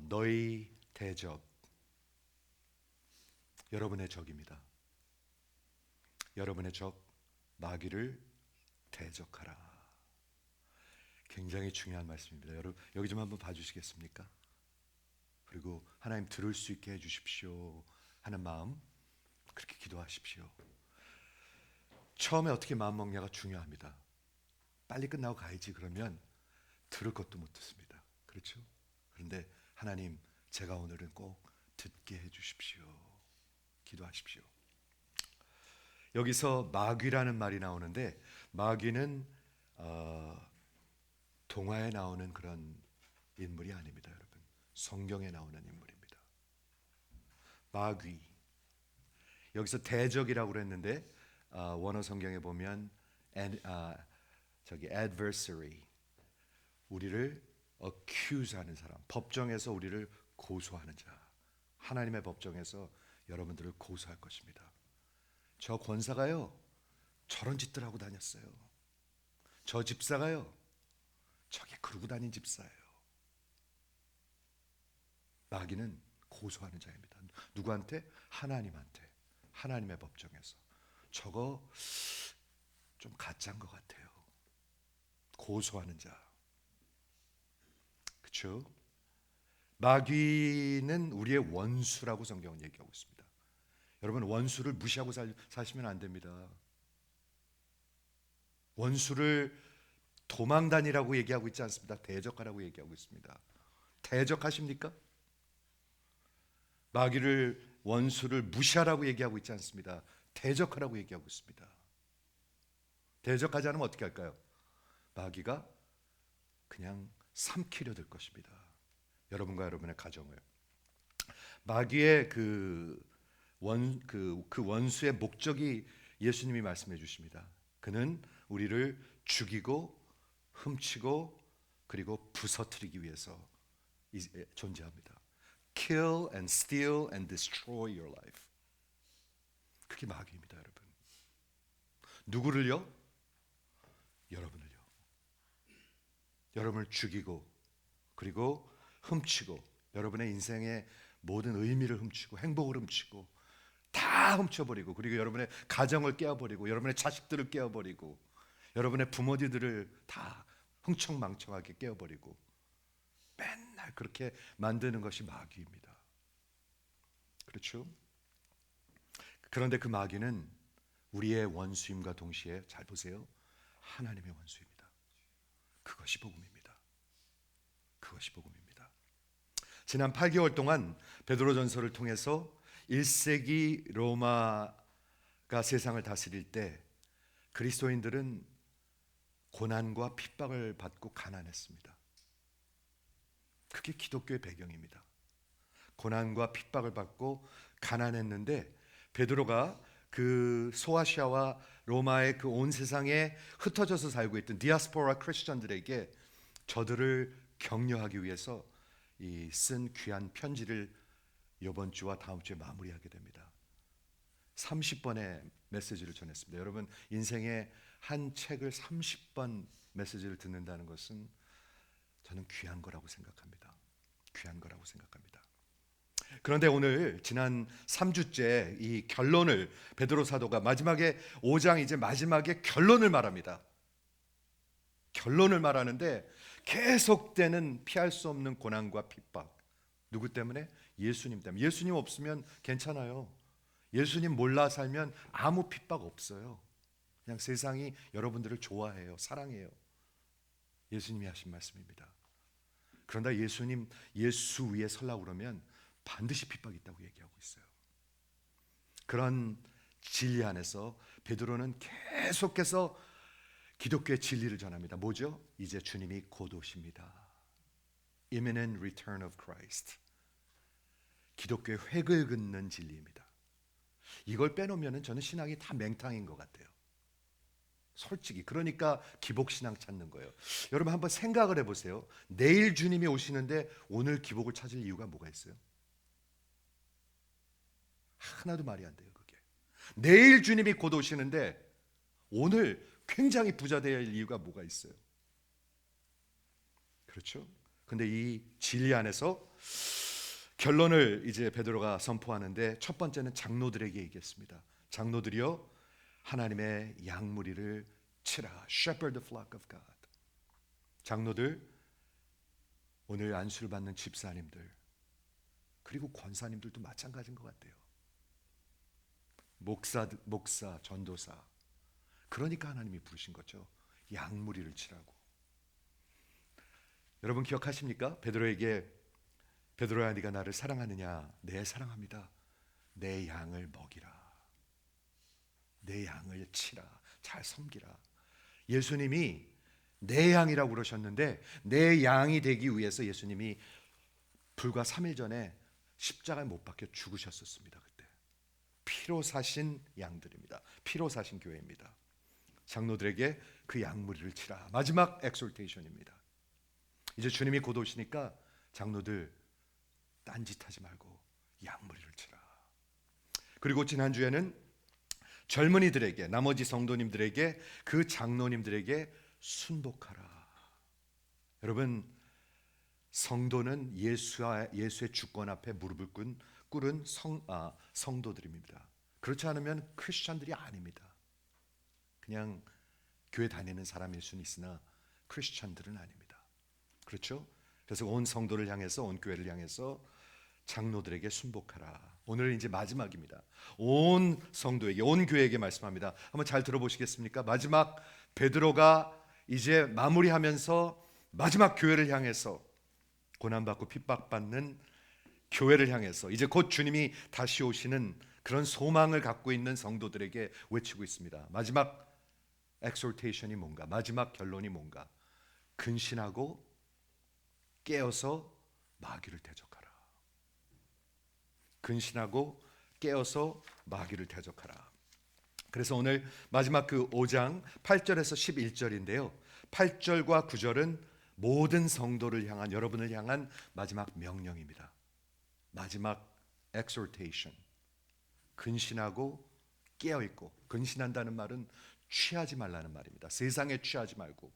너희 대적, 여러분의 적입니다. 여러분의 적 마귀를 대적하라. 굉장히 중요한 말씀입니다. 여러분 여기 좀 한번 봐주시겠습니까? 그리고 하나님 들을 수 있게 해주십시오 하는 마음, 그렇게 기도하십시오. 처음에 어떻게 마음먹냐가 중요합니다. 빨리 끝나고 가야지 그러면 들을 것도 못 듣습니다. 그렇죠? 그런데 하나님, 제가 오늘은 꼭 듣게 해주십시오. 기도하십시오. 여기서 마귀라는 말이 나오는데, 마귀는 동화에 나오는 그런 인물이 아닙니다. 여러분, 성경에 나오는 인물입니다. 마귀, 여기서 대적이라고 그랬는데 원어 성경에 보면 adversary, 우리를 accuse하는 사람, 법정에서 우리를 고소하는 자. 하나님의 법정에서 여러분들을 고소할 것입니다. 저 권사가요, 저런 짓들 하고 다녔어요. 저 집사가요, 저게 그러고 다닌 집사예요. 마귀는 고소하는 자입니다. 누구한테? 하나님한테. 하나님의 법정에서 저거 좀 가짜인 것 같아요. 고소하는 자. 그렇죠? 마귀는 우리의 원수라고 성경은 얘기하고 있습니다. 여러분, 원수를 무시하고 사시면 안 됩니다. 원수를 도망다니라고 얘기하고 있지 않습니다. 대적하라고 얘기하고 있습니다. 대적하십니까? 마귀를, 원수를 무시하라고 얘기하고 있지 않습니다. 대적하라고 얘기하고 있습니다. 대적하지 않으면 어떻게 할까요? 마귀가 그냥 삼키려 들 것입니다. 여러분과 여러분의 가정을. 마귀의 그 원수의 목적이 예수님이 말씀해 주십니다. 그는 우리를 죽이고 훔치고 그리고 부서뜨리기 위해서 존재합니다. Kill and steal and destroy your life. 그게 마귀입니다, 여러분. 누구를요? 여러분을요. 여러분을 죽이고 그리고 훔치고, 여러분의 인생의 모든 의미를 훔치고 행복을 훔치고 다 훔쳐버리고, 그리고 여러분의 가정을 깨어버리고 여러분의 자식들을 깨어버리고 여러분의 부모들을 다 흥청망청하게 깨어버리고 맨날 그렇게 만드는 것이 마귀입니다. 그렇죠? 그런데 그 마귀는 우리의 원수임과 동시에, 잘 보세요, 하나님의 원수입니다. 그것이 복음입니다. 그것이 복음입니다. 지난 8개월 동안 베드로전서를 통해서 1세기 로마가 세상을 다스릴 때 그리스도인들은 고난과 핍박을 받고 가난했습니다. 그게 기독교의 배경입니다. 고난과 핍박을 받고 가난했는데, 베드로가 그 소아시아와 로마의 그 온 세상에 흩어져서 살고 있던 디아스포라 크리스천들에게 저들을 격려하기 위해서 쓴 귀한 편지를 이번 주와 다음 주에 마무리하게 됩니다. 30번의 메시지를 전했습니다. 여러분, 인생의 한 책을 30번 메시지를 듣는다는 것은 저는 귀한 거라고 생각합니다. 귀한 거라고 생각합니다. 그런데 오늘 지난 3주째 이 결론을, 베드로 사도가 마지막에 5장 이제 마지막에 결론을 말합니다. 결론을 말하는데 계속되는 피할 수 없는 고난과 핍박. 누구 때문에? 예수님 때문에. 예수님 없으면 괜찮아요. 예수님 몰라 살면 아무 핍박 없어요. 그냥 세상이 여러분들을 좋아해요. 사랑해요. 예수님이 하신 말씀입니다. 그런데 예수 위에 서려고 그러면 반드시 핍박이 있다고 얘기하고 있어요. 그런 진리 안에서 베드로는 계속해서 기독교의 진리를 전합니다. 뭐죠? 이제 주님이 곧 오십니다. Imminent return of Christ. 기독교의 획을 긋는 진리입니다. 이걸 빼놓으면 저는 신앙이 다 맹탕인 것 같아요. 솔직히. 그러니까 기복신앙 찾는 거예요. 여러분 한번 생각을 해보세요. 내일 주님이 오시는데 오늘 기복을 찾을 이유가 뭐가 있어요? 하나도 말이 안 돼요. 그게. 내일 주님이 곧 오시는데 오늘 굉장히 부자 되어야 할 이유가 뭐가 있어요? 그렇죠? 근데 이 진리 안에서 결론을 이제 베드로가 선포하는데 첫 번째는 장로들에게 얘기했습니다. 장로들이여 하나님의 양무리를 치라. Shepherd the flock of God. 장로들, 오늘 안수를 받는 집사님들, 그리고 권사님들도 마찬가지인 것 같아요. 목사, 전도사. 그러니까 하나님이 부르신 거죠. 양무리를 치라고. 여러분 기억하십니까? 베드로야 네가 나를 사랑하느냐? 네, 사랑합니다. 내 양을 먹이라. 내 양을 치라. 잘 섬기라. 예수님이 내 양이라고 그러셨는데 내 양이 되기 위해서 예수님이 불과 3일 전에 십자가에 못 박혀 죽으셨었습니다. 그때 피로 사신 양들입니다. 피로 사신 교회입니다. 장로들에게 그 양무리를 치라. 마지막 엑솔테이션입니다. 이제 주님이 곧 오시니까 장로들 딴짓하지 말고 양무리를 치라. 그리고 지난주에는 젊은이들에게, 나머지 성도님들에게, 그 장로님들에게 순복하라. 여러분, 성도는 예수의 주권 앞에 무릎을 꿇은 성도들입니다. 그렇지 않으면 크리스천들이 아닙니다. 그냥 교회 다니는 사람일 수는 있으나 크리스천들은 아닙니다. 그렇죠? 그래서 온 성도를 향해서, 온 교회를 향해서 장로들에게 순복하라. 오늘 이제 마지막입니다. 온 성도에게, 온 교회에게 말씀합니다. 한번 잘 들어보시겠습니까? 마지막 베드로가 이제 마무리하면서 마지막 교회를 향해서, 고난받고 핍박받는 교회를 향해서 이제 곧 주님이 다시 오시는 그런 소망을 갖고 있는 성도들에게 외치고 있습니다. 마지막 엑솔테이션이 뭔가? 마지막 결론이 뭔가? 근신하고 깨어서 마귀를 대적하라. 근신하고 깨어서 마귀를 대적하라. 그래서 오늘 마지막 그 5장 8절에서 11절인데요. 8절과 9절은 모든 성도를 향한, 여러분을 향한 마지막 명령입니다. 마지막 exhortation. 근신하고 깨어있고, 근신한다는 말은 취하지 말라는 말입니다. 세상에 취하지 말고,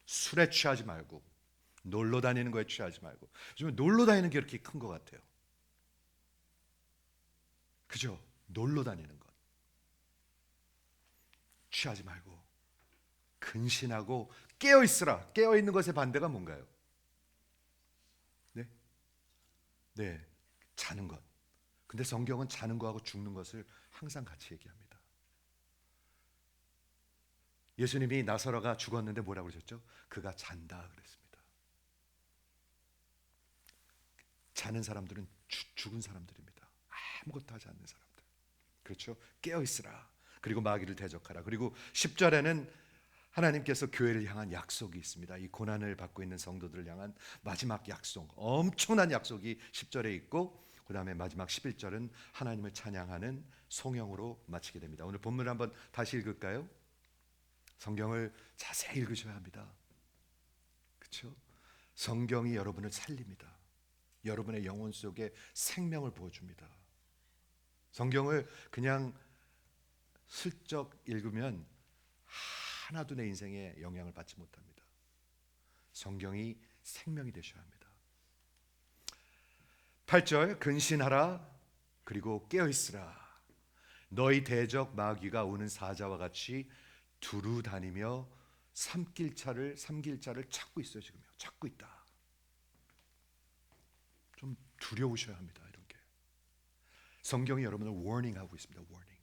술에 취하지 말고, 놀러 다니는 거에 취하지 말고. 요즘 놀러 다니는 게 이렇게 큰 것 같아요. 그죠? 놀러 다니는 것 취하지 말고 근신하고 깨어있으라. 깨어있는 것의 반대가 뭔가요? 네, 자는 것. 근데 성경은 자는 거하고 죽는 것을 항상 같이 얘기합니다. 예수님이 나사로가 죽었는데 뭐라고 그러셨죠? 그가 잔다 그랬습니다. 자는 사람들은 죽은 사람들입니다. 아무것도 하지 않는 사람들. 그렇죠? 깨어있으라. 그리고 마귀를 대적하라. 그리고 10절에는 하나님께서 교회를 향한 약속이 있습니다. 이 고난을 받고 있는 성도들을 향한 마지막 약속, 엄청난 약속이 10절에 있고, 그 다음에 마지막 11절은 하나님을 찬양하는 송영으로 마치게 됩니다. 오늘 본문을 한번 다시 읽을까요? 성경을 자세히 읽으셔야 합니다. 그렇죠? 성경이 여러분을 살립니다. 여러분의 영혼 속에 생명을 부어줍니다. 성경을 그냥 슬쩍 읽으면 하나도 내 인생에 영향을 받지 못합니다. 성경이 생명이 되셔야 합니다. 8절 근신하라. 그리고 깨어있으라. 너희 대적 마귀가 오는 사자와 같이 두루 다니며 삼킬 자를 찾고 있어요. 지금요. 찾고 있다. 좀 두려우셔야 합니다. 이런 게. 성경이 여러분을 워닝하고 있습니다. 워닝.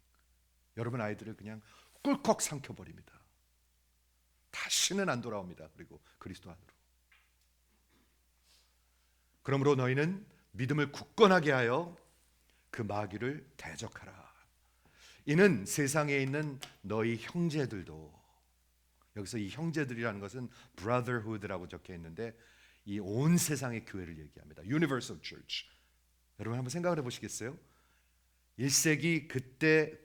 여러분 아이들을 그냥 꿀꺽 삼켜버립니다. 다시는 안 돌아옵니다. 그리고 그리스도 안으로. 그러므로 너희는 믿음을 굳건하게 하여 그 마귀를 대적하라. 이는 세상에 있는 너희 형제들도, 여기서 이 형제들이라는 것은 brotherhood라고 적혀 있는데 이 온 세상의 교회를 얘기합니다. Universal Church. 여러분 한번 생각을 해보시겠어요? 1세기 그때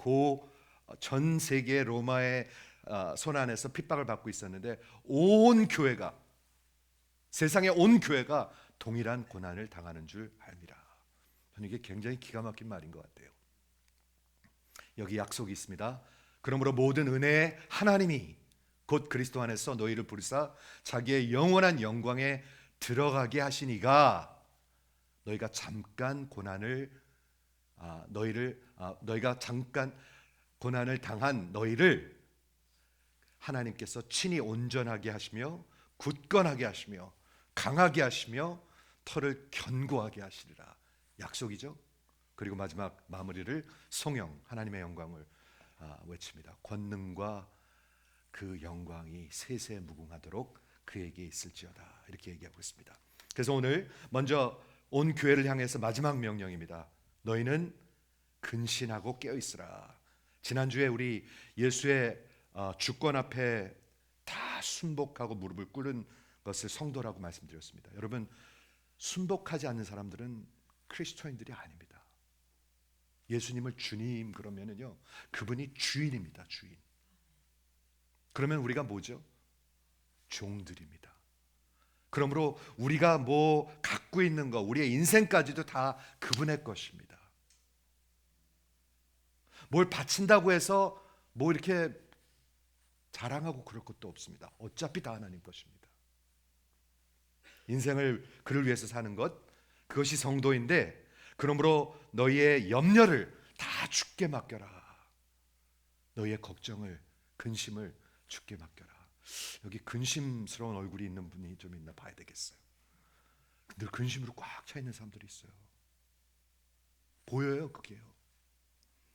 전 세계 로마의 손 안에서 핍박을 받고 있었는데 온 교회가, 세상의 온 교회가 동일한 고난을 당하는 줄 압니다. 저는 이게 굉장히 기가 막힌 말인 것 같아요. 여기 약속이 있습니다. 그러므로 모든 은혜의 하나님이 곧 그리스도 안에서 너희를 부르사 자기의 영원한 영광에 들어가게 하시니가 너희가 잠깐 너희가 잠깐 고난을 당한 너희를 하나님께서 친히 온전하게 하시며 굳건하게 하시며 강하게 하시며 터를 견고하게 하시리라. 약속이죠. 그리고 마지막 마무리를 성령 하나님의 영광을 외칩니다. 권능과 그 영광이 세세 무궁하도록 그에게 있을지어다. 이렇게 얘기하고 있습니다. 그래서 오늘 먼저 온 교회를 향해서 마지막 명령입니다. 너희는 근신하고 깨어 있으라. 지난주에 우리 예수의 주권 앞에 다 순복하고 무릎을 꿇은 것을 성도라고 말씀드렸습니다. 여러분, 순복하지 않는 사람들은 크리스천인들이 아닙니다. 예수님을 주님 그러면은요, 그분이 주인입니다. 주인. 그러면 우리가 뭐죠? 종들입니다. 그러므로 우리가 뭐 갖고 있는 거, 우리의 인생까지도 다 그분의 것입니다. 뭘 바친다고 해서 뭐 이렇게 자랑하고 그럴 것도 없습니다. 어차피 다 하나님 것입니다. 인생을 그를 위해서 사는 것, 그것이 성도인데, 그러므로 너희의 염려를 다 주께 맡겨라. 너희의 걱정을, 근심을 주께 맡겨라. 여기 근심스러운 얼굴이 있는 분이 좀 있나 봐야 되겠어요. 늘 근심으로 꽉 차 있는 사람들이 있어요. 보여요, 그게요.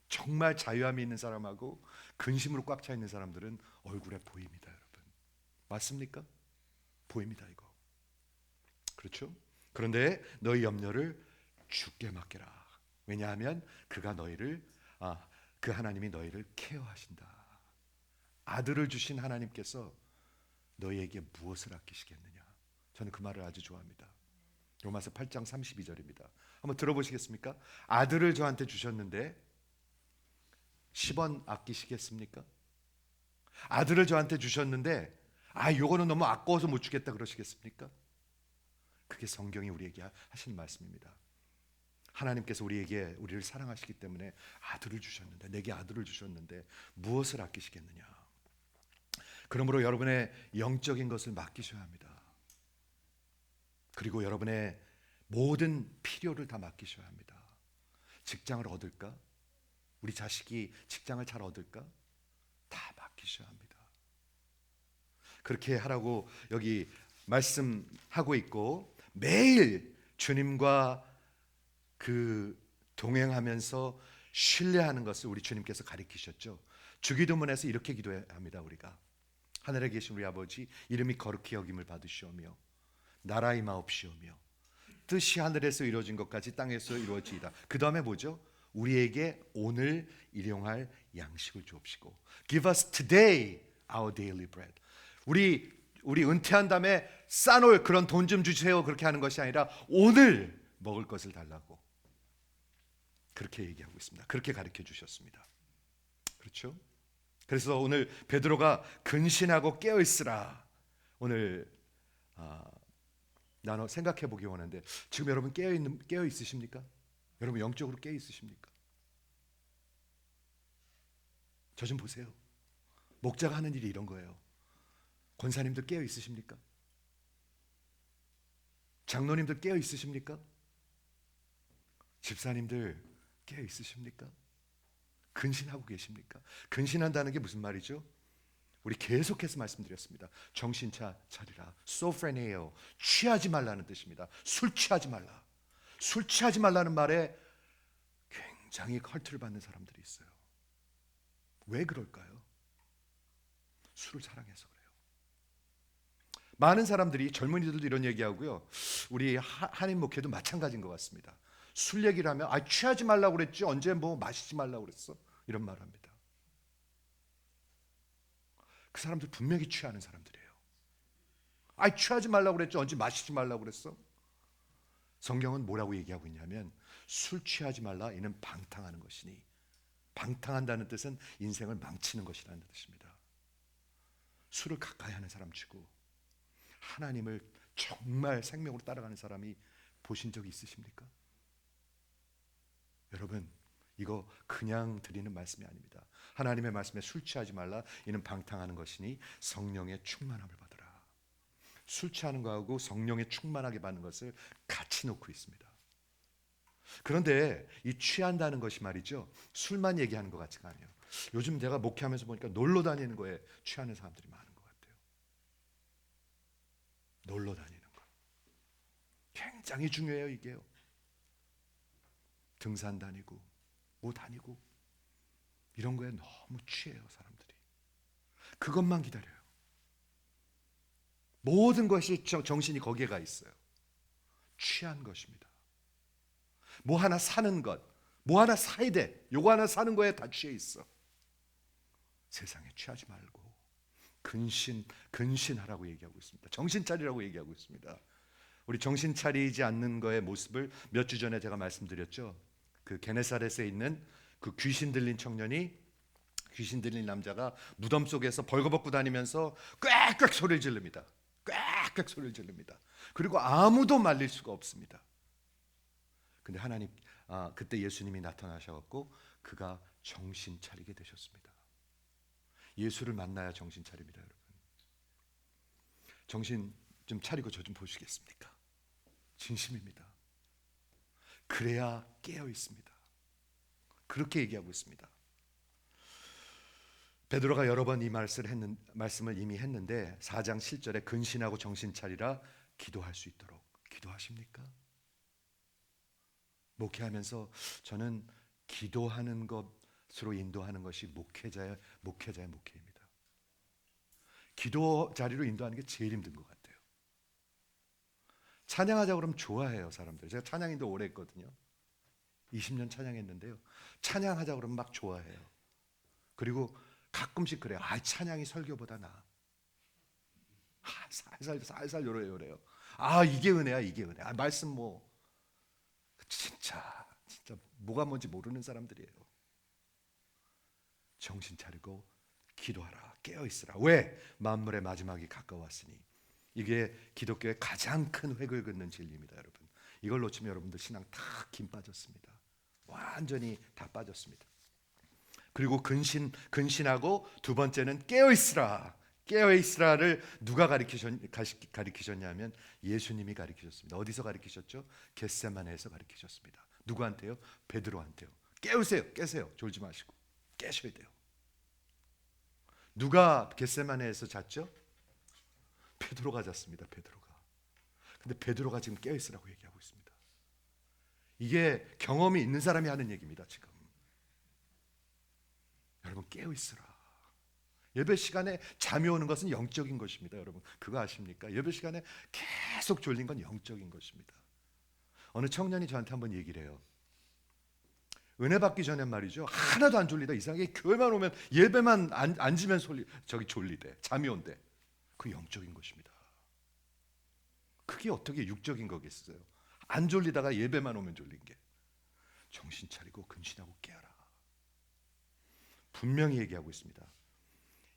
정말 자유함이 있는 사람하고 근심으로 꽉 차 있는 사람들은 얼굴에 보입니다, 여러분. 맞습니까? 보입니다, 이거. 그렇죠? 그런데 너희 염려를 주께 맡겨라. 왜냐하면 그가 너희를 그 하나님이 너희를 케어하신다. 아들을 주신 하나님께서 너희에게 무엇을 아끼시겠느냐? 저는 그 말을 아주 좋아합니다. 로마서 8장 32절입니다. 한번 들어보시겠습니까? 아들을 저한테 주셨는데 10원 아끼시겠습니까? 아들을 저한테 주셨는데 요거는 너무 아까워서 못 주겠다 그러시겠습니까? 그게 성경이 우리에게 하시는 말씀입니다. 하나님께서 우리를 사랑하시기 때문에 아들을 주셨는데, 내게 아들을 주셨는데 무엇을 아끼시겠느냐? 그러므로 여러분의 영적인 것을 맡기셔야 합니다. 그리고 여러분의 모든 필요를 다 맡기셔야 합니다. 직장을 얻을까? 우리 자식이 직장을 잘 얻을까? 다 맡기셔야 합니다. 그렇게 하라고 여기 말씀하고 있고, 매일 주님과 동행하면서 신뢰하는 것을 우리 주님께서 가르치셨죠. 주기도문에서 이렇게 기도합니다. 우리가 하늘에 계신 우리 아버지, 이름이 거룩히 여김을 받으시오며 나라의 임하옵시오며 뜻이 하늘에서 이루어진 것까지 땅에서 이루어지이다. 그 다음에 뭐죠? 우리에게 오늘 일용할 양식을 주옵시고, Give us today our daily bread. 우리 은퇴한 다음에 싸놓을 그런 돈 좀 주세요, 그렇게 하는 것이 아니라 오늘 먹을 것을 달라고, 그렇게 얘기하고 있습니다. 그렇게 가르쳐 주셨습니다. 그렇죠? 그래서 오늘 베드로가 근신하고 깨어 있으라. 오늘 나눠 생각해 보기 원하는데, 지금 여러분 깨어 있으십니까? 여러분 영적으로 깨어 있으십니까? 저 좀 보세요. 목자가 하는 일이 이런 거예요. 권사님들 깨어 있으십니까? 장로님들 깨어 있으십니까? 집사님들 깨어 있으십니까? 근신하고 계십니까? 근신한다는 게 무슨 말이죠? 우리 계속해서 말씀드렸습니다. 정신 차리라. 소프레네요. 취하지 말라는 뜻입니다. 술 취하지 말라. 술 취하지 말라는 말에 굉장히 헐트를 받는 사람들이 있어요. 왜 그럴까요? 술을 사랑해서 그래요. 많은 사람들이, 젊은이들도 이런 얘기하고요, 우리 한인 목회도 마찬가지인 것 같습니다. 술 얘기를 하면 취하지 말라고 그랬지, 언제 뭐 마시지 말라고 그랬어, 이런 말을 합니다. 그 사람들 분명히 취하는 사람들이에요. 취하지 말라고 그랬지, 언제 마시지 말라고 그랬어. 성경은 뭐라고 얘기하고 있냐면, 술 취하지 말라, 이는 방탕하는 것이니, 방탕한다는 뜻은 인생을 망치는 것이라는 뜻입니다. 술을 가까이 하는 사람 치고 하나님을 정말 생명으로 따라가는 사람이 보신 적이 있으십니까? 여러분, 이거 그냥 드리는 말씀이 아닙니다. 하나님의 말씀에 술 취하지 말라, 이는 방탕하는 것이니 성령의 충만함을 받으라. 술 취하는 거하고 성령의 충만하게 받는 것을 같이 놓고 있습니다. 그런데 이 취한다는 것이 말이죠, 술만 얘기하는 것 같지가 않아요. 요즘 내가 목회하면서 보니까 놀러 다니는 거에 취하는 사람들이 많은 것 같아요. 놀러 다니는 거 굉장히 중요해요. 이게요. 등산 다니고 뭐 다니고 이런 거에 너무 취해요. 사람들이 그것만 기다려요. 모든 것이 정신이 거기에 가 있어요. 취한 것입니다. 뭐 하나 사는 것, 뭐 하나 사야 돼, 요거 하나 사는 거에 다 취해 있어. 세상에 취하지 말고 근신하라고 얘기하고 있습니다. 정신 차리라고 얘기하고 있습니다. 우리 정신 차리지 않는 거의 모습을 몇 주 전에 제가 말씀드렸죠. 그 게네사렛에 있는 그 귀신 들린 청년이, 귀신 들린 남자가 무덤 속에서 벌거벗고 다니면서 꽥꽥 소리를 지릅니다. 꽥꽥 소리를 지릅니다. 그리고 아무도 말릴 수가 없습니다. 근데 하나님, 그때 예수님이 나타나셔갖고 그가 정신 차리게 되셨습니다. 예수를 만나야 정신 차립니다, 여러분. 정신 좀 차리고 저 좀 보시겠습니까? 진심입니다. 그래야 깨어 있습니다. 그렇게 얘기하고 있습니다. 베드로가 여러 번 이 말씀을 이미 했는데 4장 7절에 근신하고 정신 차리라 기도할 수 있도록. 기도하십니까? 목회하면서 저는 기도하는 것으로 인도하는 것이 목회자의 목회입니다. 기도 자리로 인도하는 게 제일 힘든 것 같아요. 찬양하자 그러면 좋아해요, 사람들. 제가 찬양인도 오래 했거든요. 20년 찬양했는데요. 찬양하자 그러면 막 좋아해요. 그리고 가끔씩 그래요. 찬양이 설교보다 나아. 살살 요래요. 이게 은혜야, 이게 은혜. 말씀 뭐 진짜 뭐가 뭔지 모르는 사람들이에요. 정신 차리고 기도하라, 깨어 있으라. 왜? 만물의 마지막이 가까웠으니. 이게 기독교의 가장 큰 획을 긋는 진리입니다, 여러분. 이걸 놓치면 여러분들 신앙 다 김 빠졌습니다. 완전히 다 빠졌습니다. 그리고 근신하고 두 번째는 깨어 있으라. 깨어 있으라를 누가 가르치셨냐면 예수님이 가르치셨습니다. 어디서 가르치셨죠? 겟세마네에서 가르치셨습니다. 누구한테요? 베드로한테요. 깨세요. 졸지 마시고 깨셔야 돼요. 누가 겟세마네에서 잤죠? 베드로가 잤습니다. 베드로가. 근데 베드로가 지금 깨어 있으라고 얘기하고 있습니다. 이게 경험이 있는 사람이 하는 얘기입니다. 지금 여러분 깨어 있으라. 예배 시간에 잠이 오는 것은 영적인 것입니다. 여러분 그거 아십니까? 예배 시간에 계속 졸린 건 영적인 것입니다. 어느 청년이 저한테 한번 얘기를 해요. 은혜 받기 전에 말이죠, 하나도 안 졸리다. 이상하게 교회만 오면 예배만 앉으면 졸리대. 잠이 온대. 그 영적인 것입니다. 그게 어떻게 육적인 거겠어요? 안 졸리다가 예배만 오면 졸린 게. 정신 차리고 근신하고 깨어라. 분명히 얘기하고 있습니다.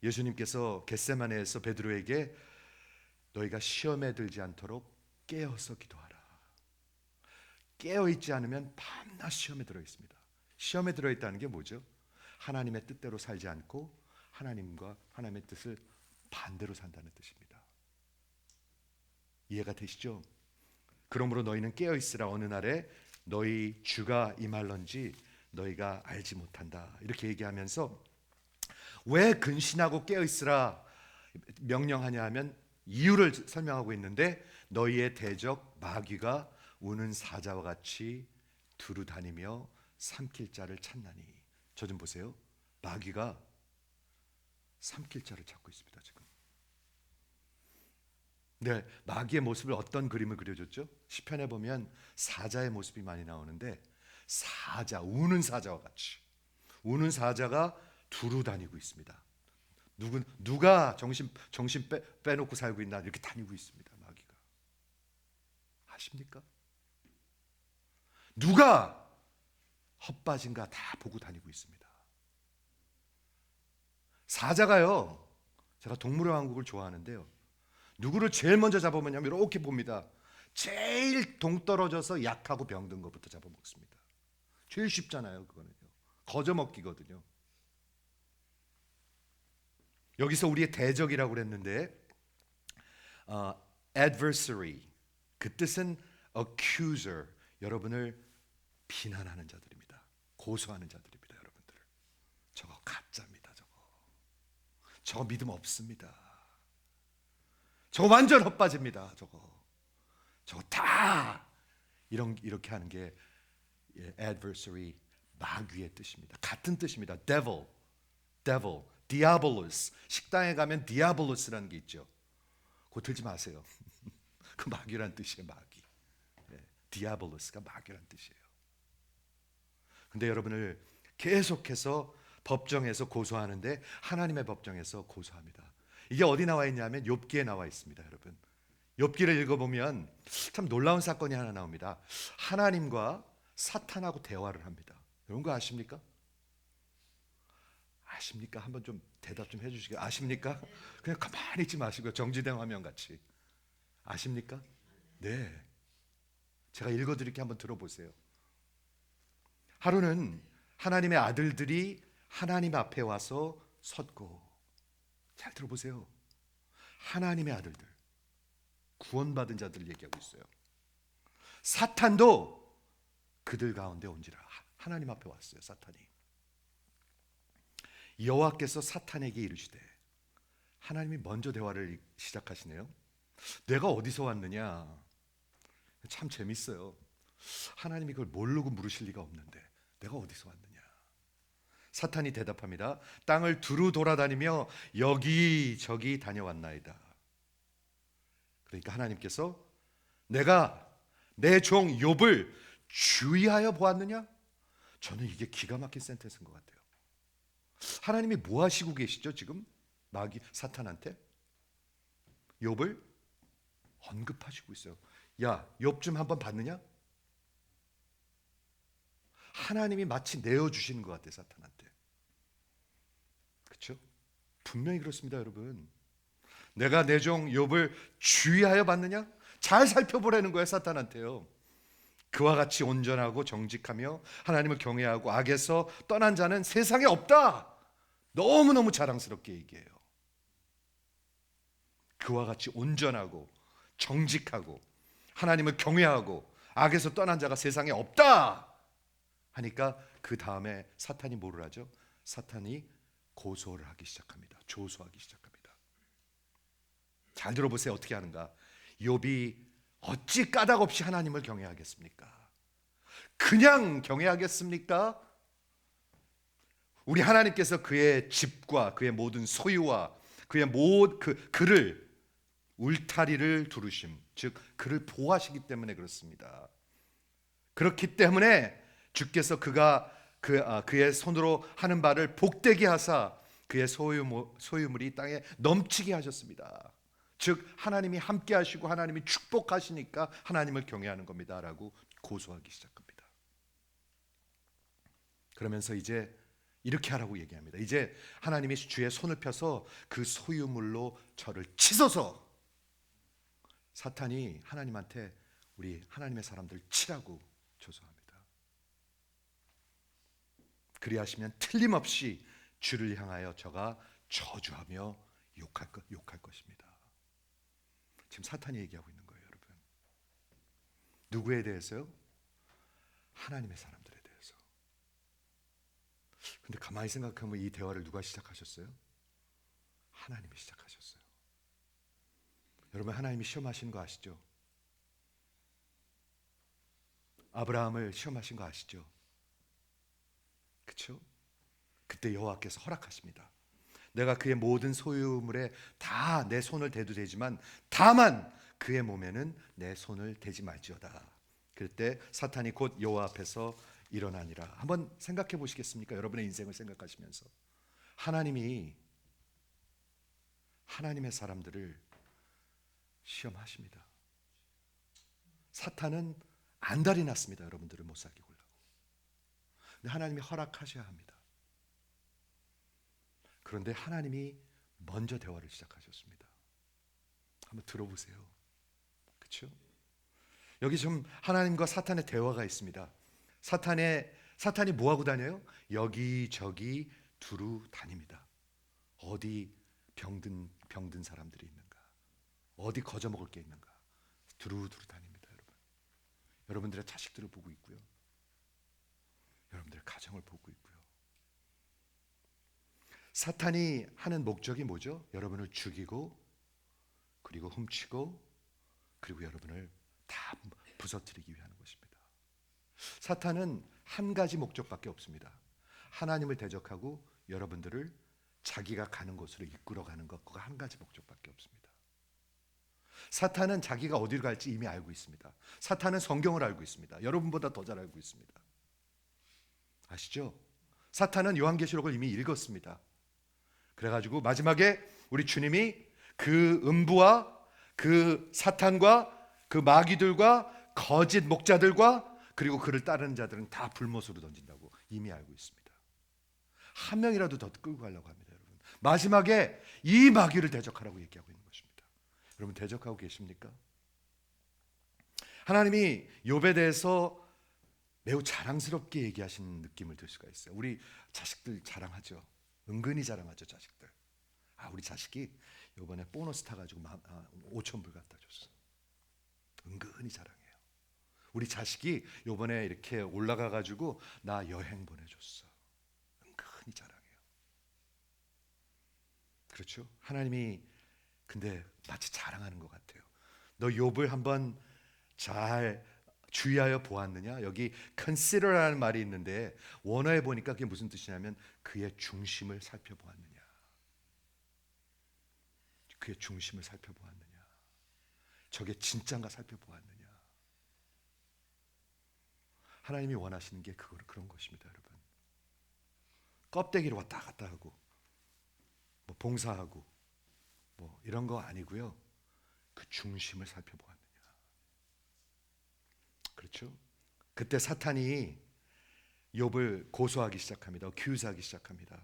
예수님께서 겟세마네에서 베드로에게 너희가 시험에 들지 않도록 깨어서 기도하라. 깨어 있지 않으면 밤낮 시험에 들어 있습니다. 시험에 들어 있다는 게 뭐죠? 하나님의 뜻대로 살지 않고 하나님의 뜻을 반대로 산다는 뜻입니다. 이해가 되시죠? 그러므로 너희는 깨어 있으라. 어느 날에 너희 주가 임할런지 너희가 알지 못한다. 이렇게 얘기하면서 왜 근신하고 깨어 있으라 명령하냐 하면 이유를 설명하고 있는데, 너희의 대적 마귀가 우는 사자와 같이 두루 다니며 삼킬 자를 찾나니. 저 좀 보세요. 마귀가 삼킬 자를 찾고 있습니다. 지금. 네, 마귀의 모습을 어떤 그림을 그려줬죠? 시편에 보면 사자의 모습이 많이 나오는데, 우는 사자와 같이 우는 사자가 두루 다니고 있습니다. 누가 정신 빼놓고 살고 있나 이렇게 다니고 있습니다. 마귀가. 아십니까? 누가 헛빠진가 다 보고 다니고 있습니다. 사자가요, 제가 동물의 왕국을 좋아하는데요, 누구를 제일 먼저 잡아먹냐면 이렇게 봅니다. 제일 동떨어져서 약하고 병든 것부터 잡아먹습니다. 제일 쉽잖아요. 그거는요, 거저먹기거든요. 여기서 우리의 대적이라고 그랬는데 adversary, 그 뜻은 accuser, 여러분을 비난하는 자들입니다. 고소하는 자들입니다. 여러분들, 저거 가짜입니다. 저거 믿음 없습니다. 저거 완전 헛바지입니다. 저거 다 이렇게 하는 게 adversary, 마귀의 뜻입니다. 같은 뜻입니다. devil, diabolos. 식당에 가면 diabolos라는 게 있죠. 그거 들지 마세요. 그 마귀란 뜻이에요. 마귀. diabolos가 마귀란 뜻이에요. 근데 여러분을 계속해서 법정에서 고소하는데 하나님의 법정에서 고소합니다. 이게 어디 나와 있냐면 욥기에 나와 있습니다. 여러분, 욥기를 읽어보면 참 놀라운 사건이 하나 나옵니다. 하나님과 사탄하고 대화를 합니다. 여러분 그거 아십니까? 아십니까? 한번 좀 대답 좀 해주시게. 아십니까? 그냥 가만히 있지 마시고요. 정지된 화면 같이. 아십니까? 네, 제가 읽어드릴게. 한번 들어보세요. 하루는 하나님의 아들들이 하나님 앞에 와서 섰고, 잘 들어보세요. 하나님의 아들들, 구원받은 자들 얘기하고 있어요. 사탄도 그들 가운데 온지라. 하나님 앞에 왔어요. 사탄이. 여호와께서 사탄에게 이르시되, 하나님이 먼저 대화를 시작하시네요. 내가 어디서 왔느냐? 참 재밌어요. 하나님이 그걸 모르고 물으실 리가 없는데 내가 어디서 왔느냐? 사탄이 대답합니다. 땅을 두루 돌아다니며 여기저기 다녀왔나이다. 그러니까 하나님께서 내가 내 종 욥을 주의하여 보았느냐? 저는 이게 기가 막힌 센텐스인 것 같아요. 하나님이 뭐 하시고 계시죠 지금? 마귀 사탄한테 욥을 언급하시고 있어요. 야, 욥 좀 한번 봤느냐? 하나님이 마치 내어주시는 것 같아요. 사탄한테. 그렇죠? 분명히 그렇습니다. 여러분, 내가 내 종 욥을 주의하여 봤느냐? 잘 살펴보라는 거예요. 사탄한테요. 그와 같이 온전하고 정직하며 하나님을 경외하고 악에서 떠난 자는 세상에 없다. 너무너무 자랑스럽게 얘기해요. 그와 같이 온전하고 정직하고 하나님을 경외하고 악에서 떠난 자가 세상에 없다 하니까 그 다음에 사탄이 뭐를 하죠? 사탄이 고소를 하기 시작합니다. 조소하기 시작합니다. 잘 들어보세요. 어떻게 하는가? 욥이 어찌 까닭 없이 하나님을 경외하겠습니까? 그냥 경외하겠습니까? 우리 하나님께서 그의 집과 그의 모든 소유와 그의 그를 울타리를 두르심, 즉 그를 보호하시기 때문에 그렇습니다. 그렇기 때문에 주께서 그의 손으로 하는 바를 복되게 하사 그의 소유물이 땅에 넘치게 하셨습니다. 즉 하나님이 함께 하시고 하나님이 축복하시니까 하나님을 경외하는 겁니다 라고 고소하기 시작합니다. 그러면서 이제 이렇게 하라고 얘기합니다. 이제 하나님이 주의 손을 펴서 그 소유물로 저를 치소서. 사탄이 하나님한테 우리 하나님의 사람들 치라고 조소합니다. 그리하시면 틀림없이 주를 향하여 저가 저주하며 욕할 것입니다. 지금 사탄이 얘기하고 있는 거예요, 여러분. 누구에 대해서요? 하나님의 사람들에 대해서. 근데 가만히 생각하면 이 대화를 누가 시작하셨어요? 하나님이 시작하셨어요. 여러분, 하나님이 시험하시는 거 아시죠? 아브라함을 시험하신 거 아시죠? 그렇죠? 그때 여호와께서 허락하십니다. 내가 그의 모든 소유물에 다 내 손을 대도 되지만 다만 그의 몸에는 내 손을 대지 말지어다. 그때 사탄이 곧 여호와 앞에서 일어나니라. 한번 생각해 보시겠습니까? 여러분의 인생을 생각하시면서 하나님이 하나님의 사람들을 시험하십니다. 사탄은 안달이 났습니다. 여러분들을 못 살게 하려고. 근데 하나님이 허락하셔야 합니다. 그런데 하나님이 먼저 대화를 시작하셨습니다. 한번 들어보세요. 그렇죠? 여기 좀 하나님과 사탄의 대화가 있습니다. 사탄이 뭐 하고 다녀요? 여기저기 두루 다닙니다. 어디 병든 사람들이 있는가? 어디 거저 먹을 게 있는가? 두루두루 다닙니다, 여러분. 여러분들의 자식들을 보고 있고요. 여러분들의 가정을 보고 있고요. 사탄이 하는 목적이 뭐죠? 여러분을 죽이고 그리고 훔치고 그리고 여러분을 다 부서뜨리기 위한 것입니다. 사탄은 한 가지 목적밖에 없습니다. 하나님을 대적하고 여러분들을 자기가 가는 곳으로 이끌어가는 것, 그거 한 가지 목적밖에 없습니다. 사탄은 자기가 어디로 갈지 이미 알고 있습니다. 사탄은 성경을 알고 있습니다. 여러분보다 더 잘 알고 있습니다. 아시죠? 사탄은 요한계시록을 이미 읽었습니다. 그래가지고 마지막에 우리 주님이 그 음부와 그 사탄과 그 마귀들과 거짓 목자들과 그리고 그를 따르는 자들은 다 불못으로 던진다고 이미 알고 있습니다. 한 명이라도 더 끌고 가려고 합니다. 여러분, 마지막에 이 마귀를 대적하라고 얘기하고 있는 것입니다. 여러분, 대적하고 계십니까? 하나님이 욥에 대해서 매우 자랑스럽게 얘기하시는 느낌을 들 수가 있어요. 우리 자식들 자랑하죠. 은근히 자랑하죠. 자식들. 우리 자식이 이번에 보너스 타가지고 5,000불 갖다 줬어. 은근히 자랑해요. 우리 자식이 이번에 이렇게 올라가가지고 나 여행 보내줬어. 은근히 자랑해요. 그렇죠? 하나님이 근데 마치 자랑하는 것 같아요. 너 욥을 한번 잘 주의하여 보았느냐? 여기 consider라는 말이 있는데 원어에 보니까 그게 무슨 뜻이냐면 그의 중심을 살펴보았느냐? 그의 중심을 살펴보았느냐? 저게 진짠가 살펴보았느냐? 하나님이 원하시는 게 그런 것입니다, 여러분. 껍데기로 왔다 갔다 하고 뭐 봉사하고 뭐 이런 거 아니고요. 그 중심을 살펴보았느냐? 그렇죠? 그때 사탄이 욥을 고소하기 시작합니다. accuse 하기 시작합니다.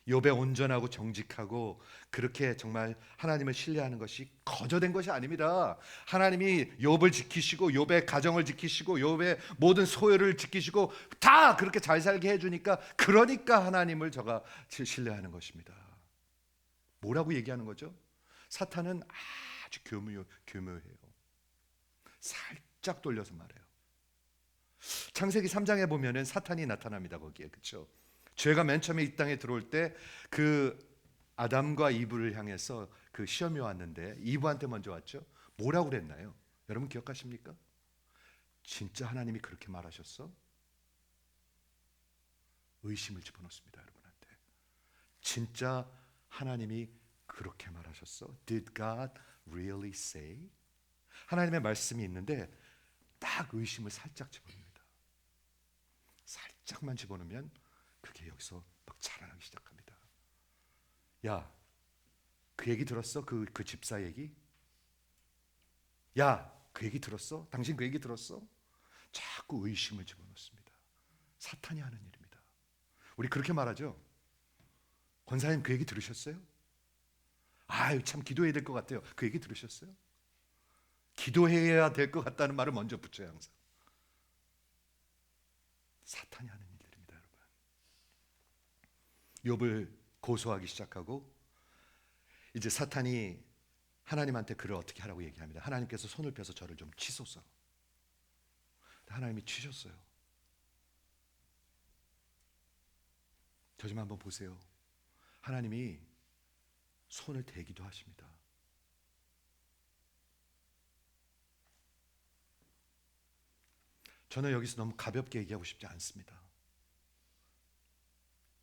욥의 온전하고 정직하고 그렇게 정말 하나님을 신뢰하는 것이 거저된 것이 아닙니다. 하나님이 욥을 지키시고 욥의 가정을 지키시고 욥의 모든 소유를 지키시고 다 그렇게 잘 살게 해주니까 그러니까 하나님을 저가 신뢰하는 것입니다. 뭐라고 얘기하는 거죠? 사탄은 아주 교묘해요. 살짝 돌려서 말해요. 창세기 3장에 보면은 사탄이 나타납니다. 거기에. 그렇죠? 죄가 맨 처음에 이 땅에 들어올 때 그 아담과 이브를 향해서 그 시험이 왔는데 이브한테 먼저 왔죠. 뭐라고 그랬나요? 여러분 기억하십니까? 진짜 하나님이 그렇게 말하셨어? 의심을 집어넣습니다. 여러분한테. 진짜 하나님이 그렇게 말하셨어? Did God really say? 하나님의 말씀이 있는데 딱 의심을 살짝 집어넣습니다. 살짝만 집어넣으면 그게 여기서 막 자라나기 시작합니다. 야, 그 얘기 들었어? 그 집사 얘기? 야, 그 얘기 들었어? 당신 그 얘기 들었어? 자꾸 의심을 집어넣습니다. 사탄이 하는 일입니다. 우리 그렇게 말하죠. 권사님 그 얘기 들으셨어요? 아유, 참 기도해야 될 것 같아요. 그 얘기 들으셨어요? 기도해야 될 것 같다는 말을 먼저 붙여요. 항상 사탄이 하는 일들입니다. 여러분, 욥을 고소하기 시작하고 이제 사탄이 하나님한테 그를 어떻게 하라고 얘기합니다. 하나님께서 손을 펴서 저를 좀 치소서. 하나님이 치셨어요. 저 좀 한번 보세요. 하나님이 손을 대기도 하십니다. 저는 여기서 너무 가볍게 얘기하고 싶지 않습니다.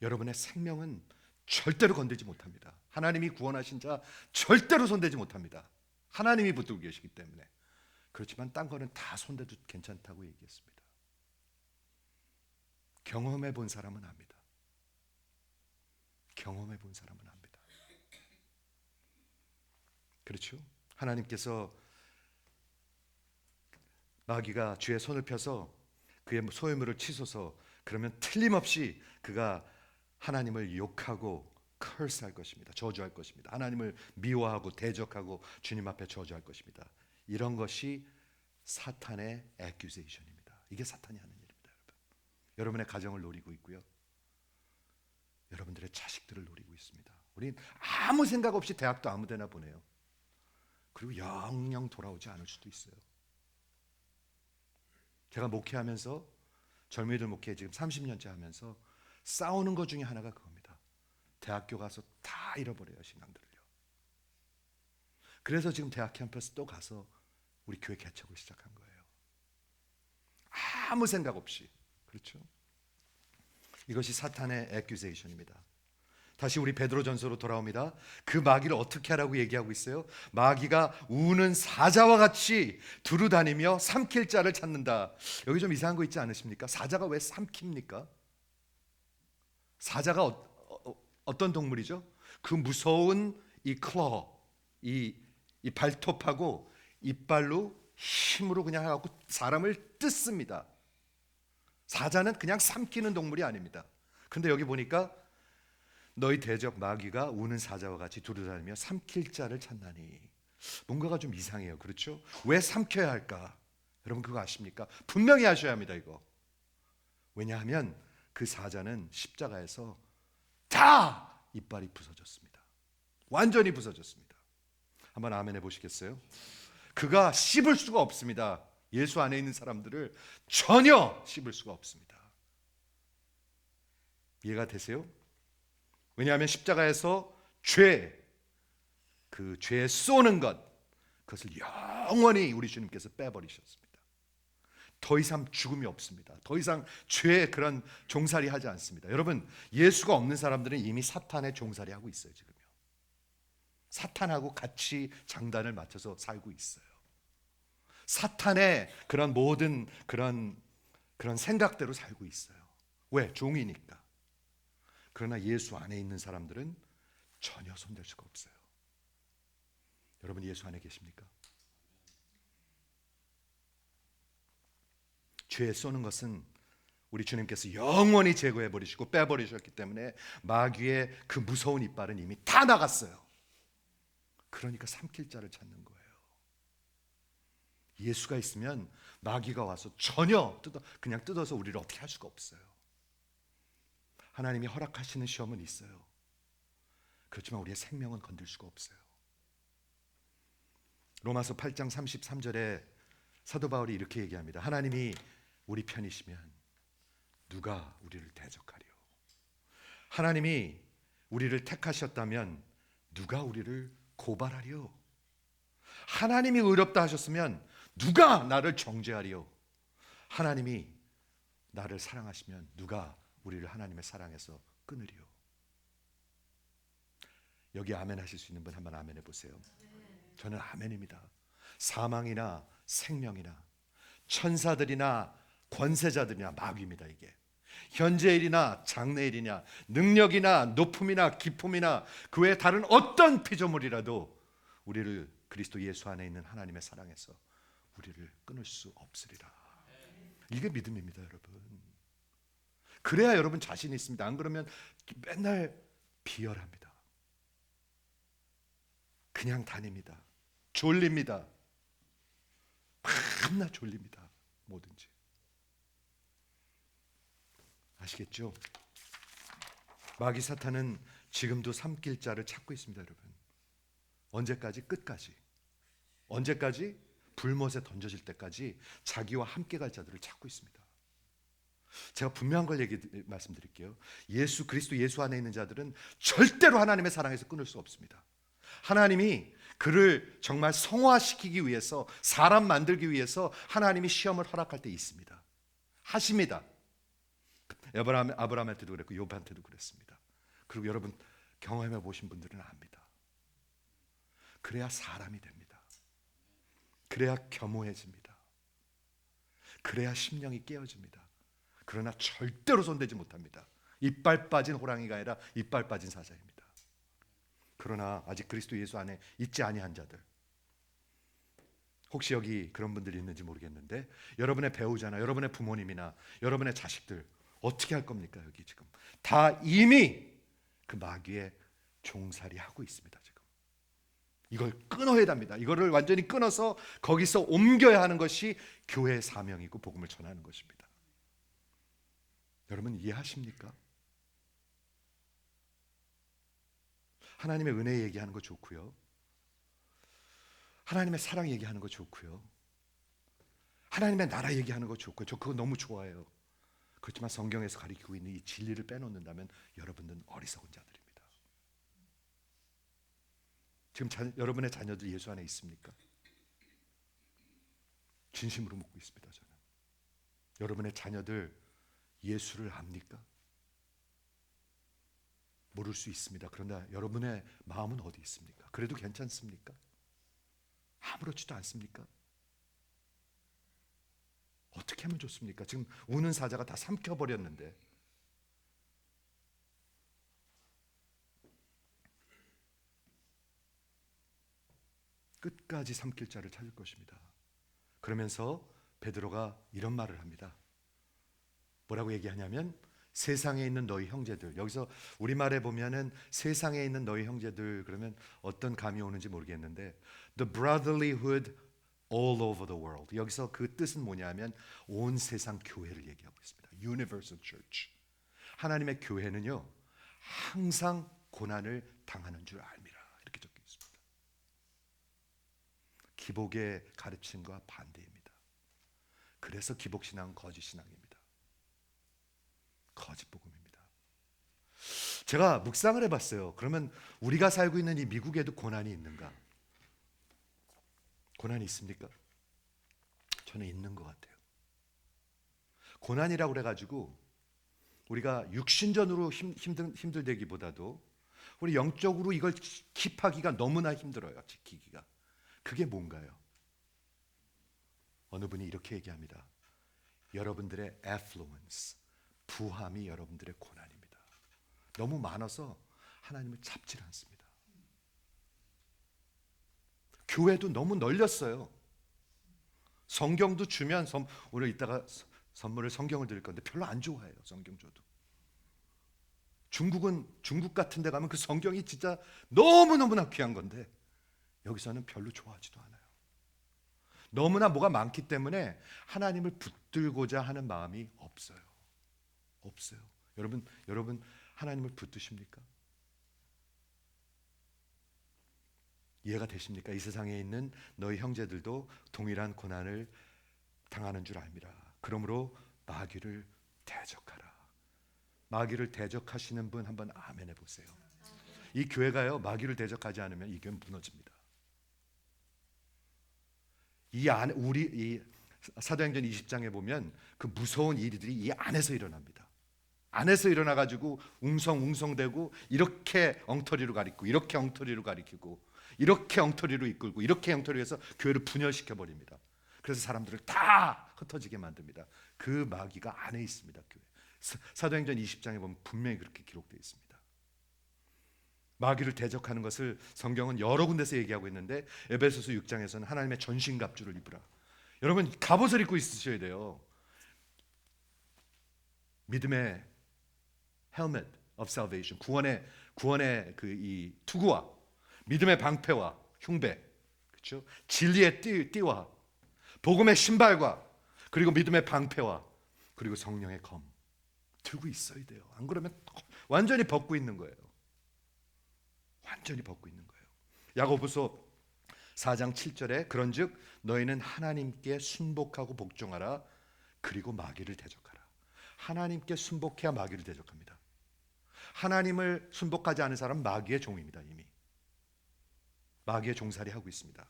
여러분의 생명은 절대로 건들지 못합니다. 하나님이 구원하신 자 절대로 손대지 못합니다. 하나님이 붙들고 계시기 때문에. 그렇지만 딴 거는 다 손대도 괜찮다고 얘기했습니다. 경험해 본 사람은 압니다. 경험해 본 사람은 압니다. 그렇죠? 하나님께서 마귀가 주의 손을 펴서 그의 소유물을 치소서 그러면 틀림없이 그가 하나님을 욕하고 curse할 것입니다. 저주할 것입니다. 하나님을 미워하고 대적하고 주님 앞에 저주할 것입니다. 이런 것이 사탄의 accusation입니다. 이게 사탄이 하는 일입니다. 여러분의 가정을 노리고 있고요. 여러분들의 자식들을 노리고 있습니다. 우린 아무 생각 없이 대학도 아무 데나 보내요. 그리고 영영 돌아오지 않을 수도 있어요. 제가 목회하면서 젊은이들 목회 지금 30년째 하면서 싸우는 것 중에 하나가 그겁니다. 대학교 가서 다 잃어버려요, 신앙들을요. 그래서 지금 대학 캠퍼스 또 가서 우리 교회 개척을 시작한 거예요. 아무 생각 없이. 그렇죠? 이것이 사탄의 액큐제이션입니다. 다시 우리 베드로전서로 돌아옵니다. 그 마귀를 어떻게 하라고 얘기하고 있어요? 마귀가 우는 사자와 같이 두루다니며 삼킬 자를 찾는다. 여기 좀 이상한 거 있지 않으십니까? 사자가 왜 삼킵니까? 사자가 어떤 동물이죠? 그 무서운 이 클러, 이 발톱하고 이빨로 힘으로 그냥 해갖고 사람을 뜯습니다. 사자는 그냥 삼키는 동물이 아닙니다. 그런데 여기 보니까 너희 대적 마귀가 우는 사자와 같이 두루다니며 삼킬 자를 찾나니. 뭔가가 좀 이상해요. 그렇죠? 왜 삼켜야 할까? 여러분 그거 아십니까? 분명히 하셔야 합니다. 이거. 왜냐하면 그 사자는 십자가에서 다 이빨이 부서졌습니다. 완전히 부서졌습니다. 한번 아멘 해보시겠어요? 그가 씹을 수가 없습니다. 예수 안에 있는 사람들을 전혀 씹을 수가 없습니다. 이해가 되세요? 왜냐하면 십자가에서 그 죄에 쏘는 것, 그것을 영원히 우리 주님께서 빼버리셨습니다. 더 이상 죽음이 없습니다. 더 이상 죄에 그런 종살이 하지 않습니다. 여러분, 예수가 없는 사람들은 이미 사탄의 종살이 하고 있어요. 지금요. 사탄하고 같이 장단을 맞춰서 살고 있어요. 사탄의 그런 모든 그런 생각대로 살고 있어요. 왜? 종이니까. 그러나 예수 안에 있는 사람들은 전혀 손댈 수가 없어요. 여러분 예수 안에 계십니까? 죄에 쏘는 것은 우리 주님께서 영원히 제거해 버리시고 빼버리셨기 때문에 마귀의 그 무서운 이빨은 이미 다 나갔어요. 그러니까 삼킬 자를 찾는 거예요. 예수가 있으면 마귀가 와서 전혀 그냥 뜯어서 우리를 어떻게 할 수가 없어요. 하나님이 허락하시는 시험은 있어요. 그렇지만 우리의 생명은 건들 수가 없어요. 로마서 8장 33절에 사도 바울이 이렇게 얘기합니다. 하나님이 우리 편이시면 누가 우리를 대적하리요? 하나님이 우리를 택하셨다면 누가 우리를 고발하리요? 하나님이 의롭다 하셨으면 누가 나를 정죄하리요? 하나님이 나를 사랑하시면 누가 우리를 하나님의 사랑에서 끊으리요? 여기 아멘 하실 수 있는 분 한번 아멘 해보세요. 저는 아멘입니다. 사망이나 생명이나 천사들이나 권세자들이나 마귀입니다. 이게 현재일이나 장래일이냐 능력이나 높음이나 기품이나 그 외에 다른 어떤 피조물이라도 우리를 그리스도 예수 안에 있는 하나님의 사랑에서 우리를 끊을 수 없으리라. 이게 믿음입니다, 여러분. 그래야 여러분 자신이 있습니다. 안 그러면 맨날 비열합니다. 그냥 다닙니다. 졸립니다. 밤낮 졸립니다. 뭐든지. 아시겠죠? 마귀 사탄은 지금도 삼킬 자를 찾고 있습니다, 여러분. 언제까지? 끝까지. 언제까지? 불못에 던져질 때까지 자기와 함께 갈 자들을 찾고 있습니다. 제가 분명한 걸 말씀드릴게요. 그리스도 예수 안에 있는 자들은 절대로 하나님의 사랑에서 끊을 수 없습니다. 하나님이 그를 정말 성화시키기 위해서, 사람 만들기 위해서 하나님이 시험을 허락할 때 있습니다. 하십니다. 아브라함한테도 그랬고 욥한테도 그랬습니다. 그리고 여러분 경험해 보신 분들은 압니다. 그래야 사람이 됩니다. 그래야 겸허해집니다. 그래야 심령이 깨어집니다. 그러나 절대로 손대지 못합니다. 이빨 빠진 호랑이가 아니라 이빨 빠진 사자입니다. 그러나 아직 그리스도 예수 안에 있지 아니한 자들, 혹시 여기 그런 분들이 있는지 모르겠는데 여러분의 배우자나 여러분의 부모님이나 여러분의 자식들 어떻게 할 겁니까? 여기 지금 다 이미 그 마귀의 종살이 하고 있습니다. 지금 이걸 끊어야 합니다. 이거를 완전히 끊어서 거기서 옮겨야 하는 것이 교회의 사명이고 복음을 전하는 것입니다. 여러분 이해하십니까? 하나님의 은혜 얘기하는 거 좋고요. 하나님의 사랑 얘기하는 거 좋고요. 하나님의 나라 얘기하는 거 좋고요. 저 그거 너무 좋아해요. 그렇지만 성경에서 가리키고 있는 이 진리를 빼놓는다면 여러분들은 어리석은 자들입니다. 지금 여러분의 자녀들 예수 안에 있습니까? 진심으로 묻고 있습니다. 저는 여러분의 자녀들 예수를 압니까? 모를 수 있습니다. 그러나 여러분의 마음은 어디 있습니까? 그래도 괜찮습니까? 아무렇지도 않습니까? 어떻게 하면 좋습니까? 지금 우는 사자가 다 삼켜버렸는데 끝까지 삼킬 자를 찾을 것입니다. 그러면서 베드로가 이런 말을 합니다. 뭐라고 얘기하냐면 세상에 있는 너희 형제들, 여기서 우리말에 보면은 세상에 있는 너희 형제들 그러면 어떤 감이 오는지 모르겠는데 The brotherlyhood all over the world, 여기서 그 뜻은 뭐냐면 온 세상 교회를 얘기하고 있습니다. Universal Church. 하나님의 교회는요 항상 고난을 당하는 줄 알미라 이렇게 적혀 있습니다. 기복의 가르침과 반대입니다. 그래서 기복신앙은 거짓신앙입니다. 거짓 복음입니다. 제가 묵상을 해봤어요. 그러면 우리가 살고 있는 이 미국에도 고난이 있는가? 고난이 있습니까? 저는 있는 것 같아요. 고난이라고 그래가지고 우리가 육신전으로 힘들대기보다도 우리 영적으로 이걸 킵하기가 너무나 힘들어요. 지키기가. 그게 뭔가요? 어느 분이 이렇게 얘기합니다. 여러분들의 affluence, 부함이 여러분들의 고난입니다. 너무 많아서 하나님을 잡질 않습니다. 교회도 너무 널렸어요. 성경도 주면 오늘 이따가 선물을 성경을 드릴 건데 별로 안 좋아해요. 성경 줘도. 중국 같은 데 가면 그 성경이 진짜 너무너무나 귀한 건데 여기서는 별로 좋아하지도 않아요. 너무나 뭐가 많기 때문에 하나님을 붙들고자 하는 마음이 없어요. 없어요. 여러분 하나님을 붙드십니까? 이해가 되십니까? 이 세상에 있는 너희 형제들도 동일한 고난을 당하는 줄 압니다. 그러므로 마귀를 대적하라. 마귀를 대적하시는 분 한번 아멘 해보세요. 이 교회가요 마귀를 대적하지 않으면 이 교회는 무너집니다. 이 사도행전 20장에 보면 그 무서운 일들이 이 안에서 일어납니다. 안에서 일어나가지고 웅성웅성대고 이렇게 엉터리로 가리키고 이렇게 엉터리로 가리키고 이렇게 엉터리로 이끌고 이렇게 엉터리로 해서 교회를 분열시켜 버립니다. 그래서 사람들을 다 흩어지게 만듭니다. 그 마귀가 안에 있습니다. 교회. 사도행전 20장에 보면 분명히 그렇게 기록되어 있습니다. 마귀를 대적하는 것을 성경은 여러 군데서 얘기하고 있는데 에베소서 6장에서는 하나님의 전신갑주를 입으라. 여러분 갑옷을 입고 있으셔야 돼요. 믿음의 helmet of salvation, 구원의 그 이 투구와 믿음의 방패와 흉배, 그렇죠? 진리의 띠와 복음의 신발과 그리고 믿음의 방패와 그리고 성령의 검 들고 있어야 돼요. 안 그러면 완전히 벗고 있는 거예요. 완전히 벗고 있는 거예요. 야고보서 4장 7절에 그런즉 너희는 하나님께 순복하고 복종하라. 그리고 마귀를 대적하라. 하나님께 순복해야 마귀를 대적합니다. 하나님을 순복하지 않은 사람은 마귀의 종입니다. 이미 마귀의 종살이 하고 있습니다.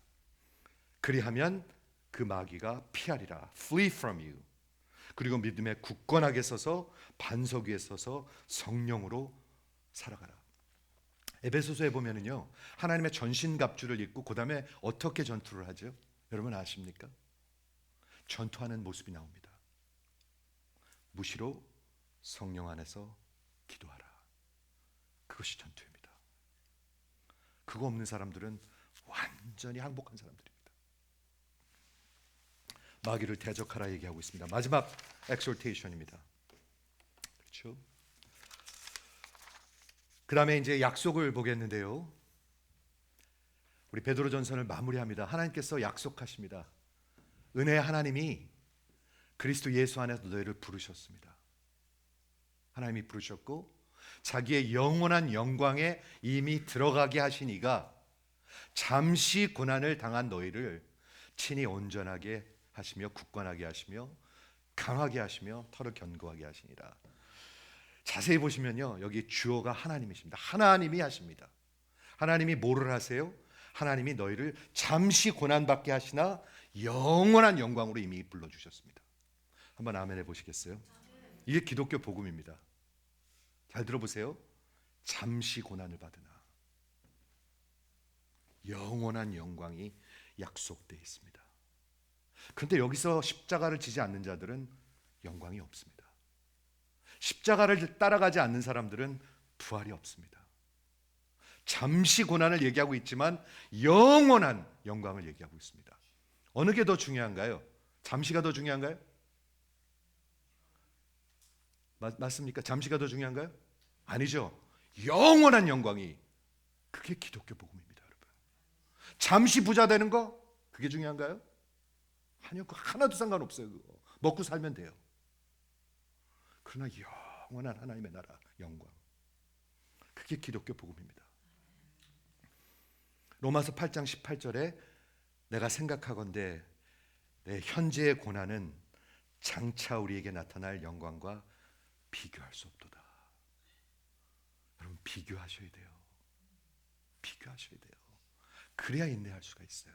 그리하면 그 마귀가 피하리라. Flee from you. 그리고 믿음에 굳건하게 서서 반석 위에 서서 성령으로 살아가라. 에베소서에 보면은요 하나님의 전신갑주를 입고 그 다음에 어떻게 전투를 하죠? 여러분 아십니까? 전투하는 모습이 나옵니다. 무시로 성령 안에서 기도하라. 그것이 전투입니다. 그거 없는 사람들은 완전히 항복한 사람들입니다. 마귀를 대적하라 얘기하고 있습니다. 마지막 엑솔테이션입니다. 그렇죠? 그 다음에 이제 약속을 보겠는데요. 우리 베드로전서를 마무리합니다. 하나님께서 약속하십니다. 은혜의 하나님이 그리스도 예수 안에서 너희를 부르셨습니다. 하나님이 부르셨고 자기의 영원한 영광에 이미 들어가게 하신 이가 잠시 고난을 당한 너희를 친히 온전하게 하시며 굳건하게 하시며 강하게 하시며 털을 견고하게 하시니라. 자세히 보시면요, 여기 주어가 하나님이십니다. 하나님이 하십니다. 하나님이 뭐를 하세요? 하나님이 너희를 잠시 고난받게 하시나 영원한 영광으로 이미 불러주셨습니다. 한번 아멘 해보시겠어요? 이게 기독교 복음입니다. 잘 들어보세요. 잠시 고난을 받으나 영원한 영광이 약속되어 있습니다. 그런데 여기서 십자가를 지지 않는 자들은 영광이 없습니다. 십자가를 따라가지 않는 사람들은 부활이 없습니다. 잠시 고난을 얘기하고 있지만 영원한 영광을 얘기하고 있습니다. 어느 게 더 중요한가요? 잠시가 더 중요한가요? 맞습니까? 잠시가 더 중요한가요? 아니죠. 영원한 영광이, 그게 기독교 복음입니다, 여러분. 잠시 부자 되는 거, 그게 중요한가요? 아니요, 그거 하나도 상관없어요. 그거 먹고 살면 돼요. 그러나 영원한 하나님의 나라 영광, 그게 기독교 복음입니다. 로마서 8장 18절에 내가 생각하건대 내 현재의 고난은 장차 우리에게 나타날 영광과 비교할 수 없도다. 여러분, 비교하셔야 돼요. 비교하셔야 돼요. 그래야 인내할 수가 있어요.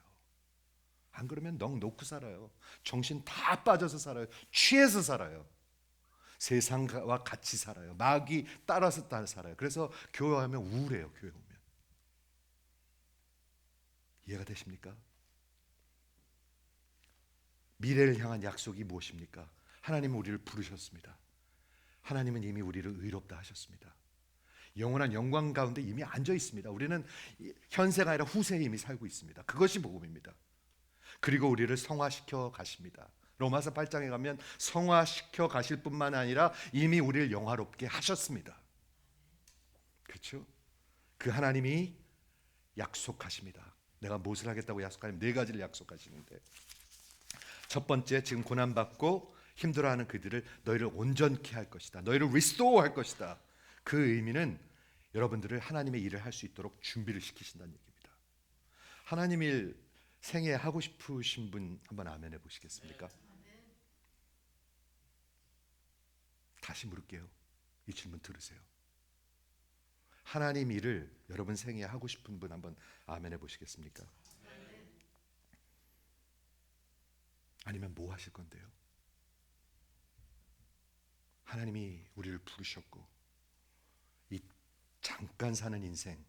안 그러면 넋 놓고 살아요. 정신 다 빠져서 살아요. 취해서 살아요. 세상과 같이 살아요. 마귀 따라서 살아요. 그래서 교회 오면 우울해요. 교회 오면. 이해가 되십니까? 미래를 향한 약속이 무엇입니까? 하나님은 우리를 부르셨습니다. 하나님은 이미 우리를 의롭다 하셨습니다. 영원한 영광 가운데 이미 앉아 있습니다. 우리는 현세가 아니라 후세에 이미 살고 있습니다. 그것이 복음입니다. 그리고 우리를 성화시켜 가십니다. 로마서 8장에 가면 성화시켜 가실 뿐만 아니라 이미 우리를 영화롭게 하셨습니다. 그렇죠? 그 하나님이 약속하십니다. 내가 무엇을 하겠다고 약속하면 네 가지를 약속하시는데, 첫 번째, 지금 고난받고 힘들어하는 그들을 너희를 온전케 할 것이다. 너희를 restore 할 것이다. 그 의미는 여러분들을 하나님의 일을 할 수 있도록 준비를 시키신다는 얘기입니다. 하나님 일 생애 하고 싶으신 분 한번 아멘 해보시겠습니까? 다시 물을게요. 이 질문 들으세요. 하나님 일을 여러분 생애에 하고 싶은 분 한번 아멘 해보시겠습니까? 아니면 뭐 하실 건데요? 하나님이 우리를 부르셨고 이 잠깐 사는 인생,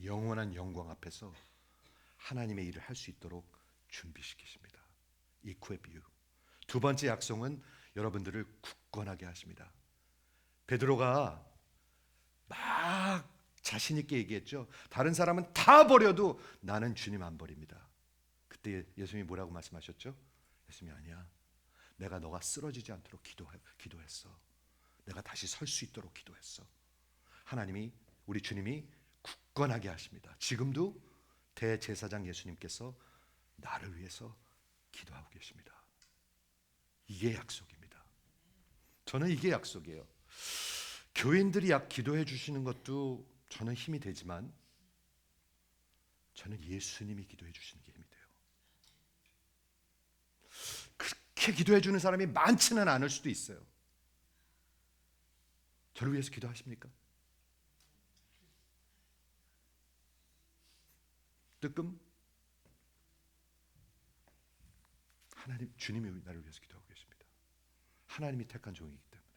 영원한 영광 앞에서 하나님의 일을 할 수 있도록 준비시키십니다. equip you. 두 번째 약속은 여러분들을 굳건하게 하십니다. 베드로가 막 자신 있게 얘기했죠. 다른 사람은 다 버려도 나는 주님 안 버립니다. 그때 예수님이 뭐라고 말씀하셨죠? 예수님이 아니야. 내가 너가 쓰러지지 않도록 기도했어. 내가 다시 설 수 있도록 기도했어. 하나님이, 우리 주님이 굳건하게 하십니다. 지금도 대제사장 예수님께서 나를 위해서 기도하고 계십니다. 이게 약속입니다. 저는 이게 약속이에요. 교인들이 기도해 주시는 것도 저는 힘이 되지만 저는 예수님이 기도해 주시는 게 힘이 돼요. 그렇게 기도해 주는 사람이 많지는 않을 수도 있어요. 저를 위해서 기도하십니까? 뜨끔? 하나님, 주님이 나를 위해서 기도하고 계십니다. 하나님이 택한 종이기 때문에.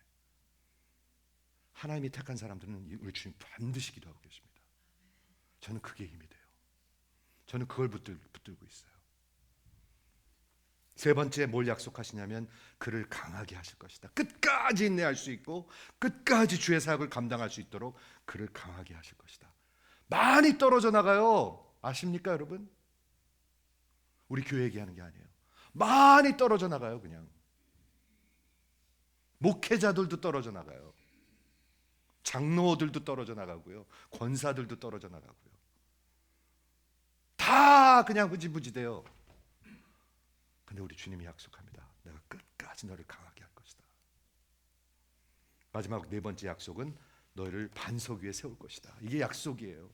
하나님이 택한 사람들은 우리 주님 반드시 기도하고 계십니다. 저는 그게 힘이 돼요. 저는 그걸 붙들고 있어요. 세 번째, 뭘 약속하시냐면 그를 강하게 하실 것이다. 끝까지 인내할 수 있고 끝까지 주의 사역을 감당할 수 있도록 그를 강하게 하실 것이다. 많이 떨어져 나가요. 아십니까, 여러분? 우리 교회 얘기하는 게 아니에요. 많이 떨어져 나가요. 그냥 목회자들도 떨어져 나가요. 장로들도 떨어져 나가고요. 권사들도 떨어져 나가고요. 다 그냥 흐지부지 돼요. 근데 우리 주님이 약속합니다. 내가 끝까지 너를 강하게 할 것이다. 마지막 네 번째 약속은 너희를 반석 위에 세울 것이다. 이게 약속이에요.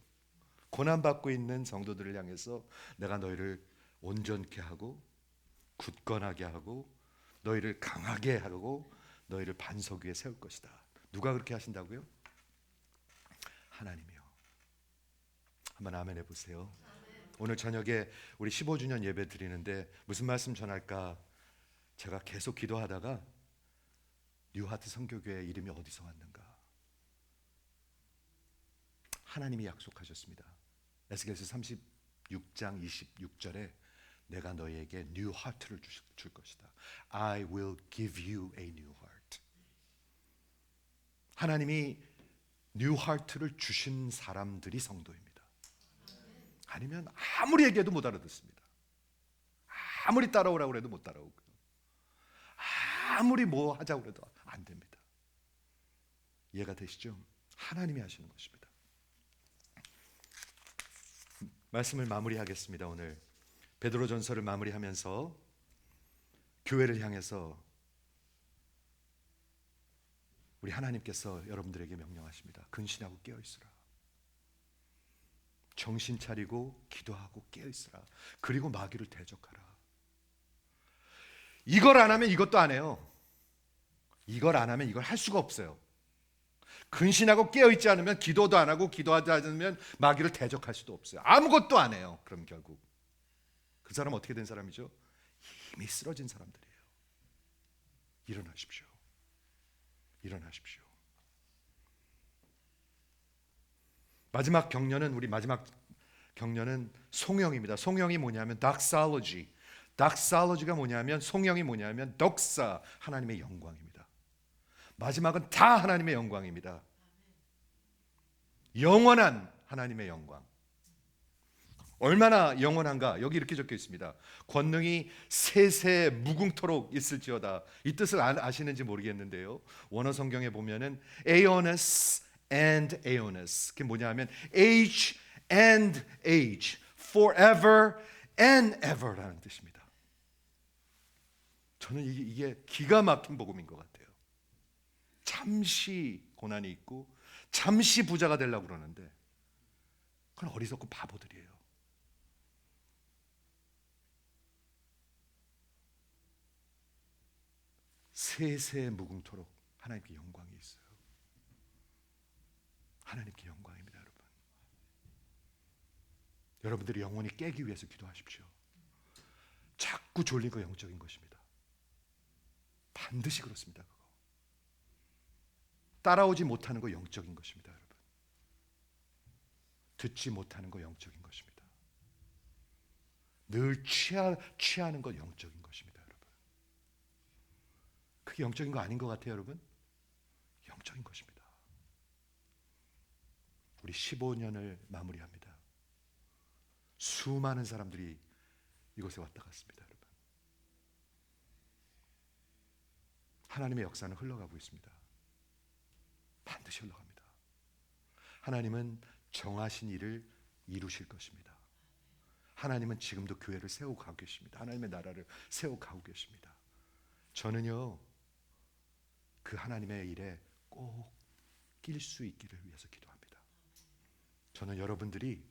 고난받고 있는 성도들을 향해서 내가 너희를 온전케 하고 굳건하게 하고 너희를 강하게 하고 너희를 반석 위에 세울 것이다. 누가 그렇게 하신다고요? 하나님이요. 한번 아멘 해보세요. 오늘 저녁에 우리 15주년 예배 드리는데 무슨 말씀 전할까 제가 계속 기도하다가 뉴하트 선교교회 이름이 어디서 왔는가, 하나님이 약속하셨습니다. 에스겔서 36장 26절에 내가 너희에게 뉴 하트를 줄 것이다. I will give you a new heart. 하나님이 뉴 하트를 주신 사람들이 성도입니다. 아니면 아무리 얘기해도 못 알아듣습니다. 아무리 따라오라고 해도 못 따라오고요. 아무리 뭐 하자고 해도 안 됩니다. 이해가 되시죠? 하나님이 하시는 것입니다. 말씀을 마무리하겠습니다. 오늘 베드로전서를 마무리하면서 교회를 향해서 우리 하나님께서 여러분들에게 명령하십니다. 근신하고 깨어있으라. 정신 차리고 기도하고 깨어있으라. 그리고 마귀를 대적하라. 이걸 안 하면 이것도 안 해요. 이걸 안 하면 이걸 할 수가 없어요. 근신하고 깨어있지 않으면 기도도 안 하고 기도하지 않으면 마귀를 대적할 수도 없어요. 아무것도 안 해요. 그럼 결국 그 사람 어떻게 된 사람이죠? 이미 쓰러진 사람들이에요. 일어나십시오. 일어나십시오. 마지막 격려는 송영입니다. 송영이 뭐냐면 doxology. doxology가 뭐냐면 송영이 뭐냐면 덕사, 하나님의 영광입니다. 마지막은 다 하나님의 영광입니다. 영원한 하나님의 영광. 얼마나 영원한가? 여기 이렇게 적혀 있습니다. 권능이 세세 무궁토록 있을지어다. 이 뜻을 아시는지 모르겠는데요. 원어 성경에 보면은 aeonus and aeonus. 그게 뭐냐면 age and age, forever and ever라는 뜻입니다. 저는 이게 기가 막힌 복음인 것 같아요. 잠시 고난이 있고 잠시 부자가 되려고 그러는데 그건 어리석고 바보들이에요. 세세 무궁토록 하나님께 영광이 있어요. 하나님께 영광입니다, 여러분. 여러분들이 영혼이 깨기 위해서 기도하십시오. 자꾸 졸린 거 영적인 것입니다. 반드시 그렇습니다. 그거. 따라오지 못하는 거 영적인 것입니다, 여러분. 듣지 못하는 거 영적인 것입니다. 늘 취하는 거 영적인 것입니다, 여러분. 그게 영적인 거 아닌 것 같아요, 여러분. 영적인 것입니다. 우리 15년을 마무리합니다. 수많은 사람들이 이곳에 왔다 갔습니다, 여러분. 하나님의 역사는 흘러가고 있습니다. 반드시 흘러갑니다. 하나님은 정하신 일을 이루실 것입니다. 하나님은 지금도 교회를 세우고 가고 계십니다. 하나님의 나라를 세우고 가고 계십니다. 저는요, 그 하나님의 일에 꼭 낄 수 있기를 위해서 기도합니다. 저는 여러분들이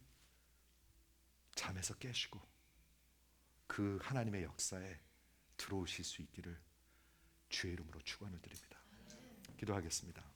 잠에서 깨시고 그 하나님의 역사에 들어오실 수 있기를 주의 이름으로 축원을 드립니다. 기도하겠습니다.